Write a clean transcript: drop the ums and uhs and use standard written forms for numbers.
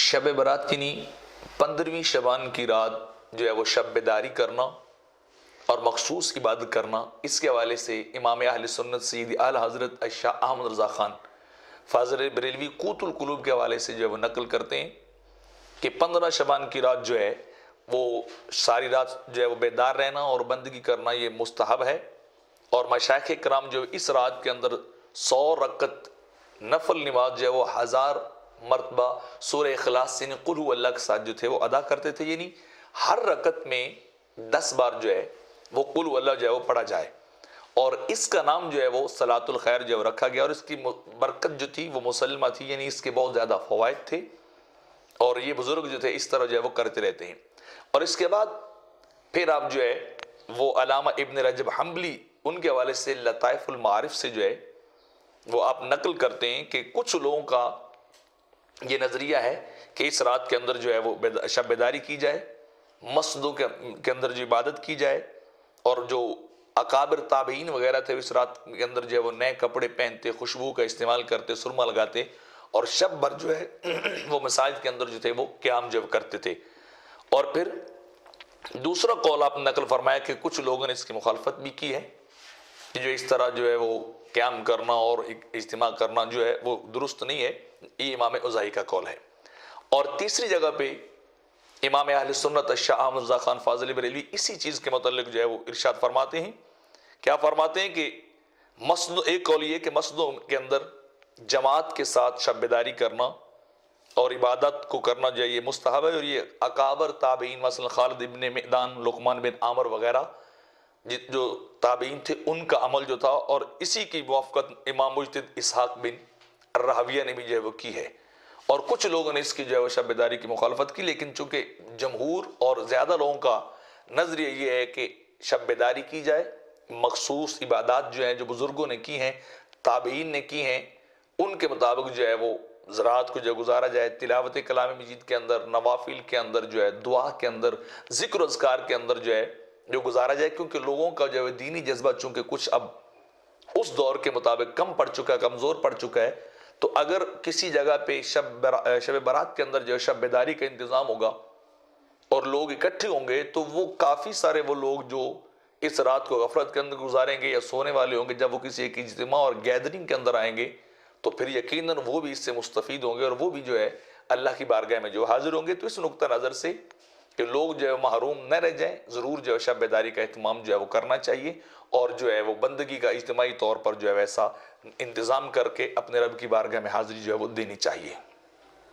شب برات یعنی 15ویں شبان کی رات جو ہے وہ شب بیداری کرنا اور مخصوص عبادت کرنا، اس کے حوالے سے امام اہل سنت سید اعلی حضرت شاہ احمد رضا خان فاضل بریلوی قوت القلوب کے حوالے سے جو ہے وہ نقل کرتے ہیں کہ 15 شبان کی رات جو ہے وہ ساری رات جو ہے وہ بیدار رہنا اور بندگی کرنا یہ مستحب ہے، اور مشائخ کرام جو اس رات کے اندر 100 رکعت نفل نماز جو ہے وہ 1000 مرتبہ سورہ اخلاص یعنی قل هو اللہ کے ساتھ جو تھے وہ ادا کرتے تھے، یعنی ہر رکعت میں 10 بار جو ہے وہ قل هو اللہ جو ہے وہ پڑھا جائے، اور اس کا نام جو ہے وہ صلاۃ الخیر جو رکھا گیا، اور اس کی برکت جو تھی وہ مسلمہ تھی، یعنی اس کے بہت زیادہ فوائد تھے، اور یہ بزرگ جو تھے اس طرح جو ہے وہ کرتے رہتے ہیں۔ اور اس کے بعد پھر آپ جو ہے وہ علامہ ابن رجب حنبلی ان کے حوالے سے لطائف المعارف سے جو ہے وہ آپ نقل کرتے ہیں کہ کچھ لوگوں کا یہ نظریہ ہے کہ اس رات کے اندر جو ہے وہ شب بیداری کی جائے، مسجدوں کے اندر جو عبادت کی جائے، اور جو اکابر تابعین وغیرہ تھے اس رات کے اندر جو ہے وہ نئے کپڑے پہنتے، خوشبو کا استعمال کرتے، سرما لگاتے، اور شب بھر جو ہے وہ مساجد کے اندر جو تھے وہ قیام جو کرتے تھے۔ اور پھر دوسرا قول آپ نے نقل فرمایا کہ کچھ لوگوں نے اس کی مخالفت بھی کی ہے کہ جو اس طرح جو ہے وہ قیام کرنا اور اجتماع کرنا جو ہے وہ درست نہیں ہے، یہ امام اوزاعی کا قول ہے۔ اور تیسری جگہ پہ امام اہل سنت شاہ احمد رضا خان فاضل بریلوی اسی چیز کے متعلق جو ہے وہ ارشاد فرماتے ہیں، کیا فرماتے ہیں کہ ایک قول یہ کہ مسجدوں کے اندر جماعت کے ساتھ شب بیداری کرنا اور عبادت کو کرنا جو ہے یہ مستحب ہے، اور یہ اکابر تابعین مثلا خالد ابن معدان، لقمان بن عامر وغیرہ جو تابعین تھے ان کا عمل جو تھا، اور اسی کی موافقت امام مجتہد اسحاق بن راہویہ نے بھی جو ہے وہ کی ہے، اور کچھ لوگوں نے اس کی جو ہے وہ شب بیداری کی مخالفت کی، لیکن چونکہ جمہور اور زیادہ لوگوں کا نظریہ یہ ہے کہ شب بیداری کی جائے، مخصوص عبادات جو ہیں جو بزرگوں نے کی ہیں، تابعین نے کی ہیں، ان کے مطابق جو ہے وہ رات کو جو گزارا جائے، تلاوت کلام مجید کے اندر، نوافل کے اندر جو ہے، دعا کے اندر، ذکر و اذکار کے اندر جو ہے جو گزارا جائے، کیونکہ لوگوں کا جو ہے دینی جذبہ چونکہ کچھ اب اس دور کے مطابق کم پڑ چکا ہے، کمزور پڑ چکا ہے، تو اگر کسی جگہ پہ شب برات کے اندر جو ہے شب بیداری کا انتظام ہوگا اور لوگ اکٹھے ہوں گے، تو وہ کافی سارے وہ لوگ جو اس رات کو غفلت کے اندر گزاریں گے یا سونے والے ہوں گے، جب وہ کسی ایک اجتماع اور گیدرنگ کے اندر آئیں گے تو پھر یقیناً وہ بھی اس سے مستفید ہوں گے، اور وہ بھی جو ہے اللہ کی بارگاہ میں جو حاضر ہوں گے۔ تو اس نقطہ نظر سے کہ لوگ جو ہے محروم نہ رہ جائیں، ضرور جو ہے شب بیداری کا اہتمام جو ہے وہ کرنا چاہیے، اور جو ہے وہ بندگی کا اجتماعی طور پر جو ہے ویسا انتظام کر کے اپنے رب کی بارگاہ میں حاضری جو ہے وہ دینی چاہیے۔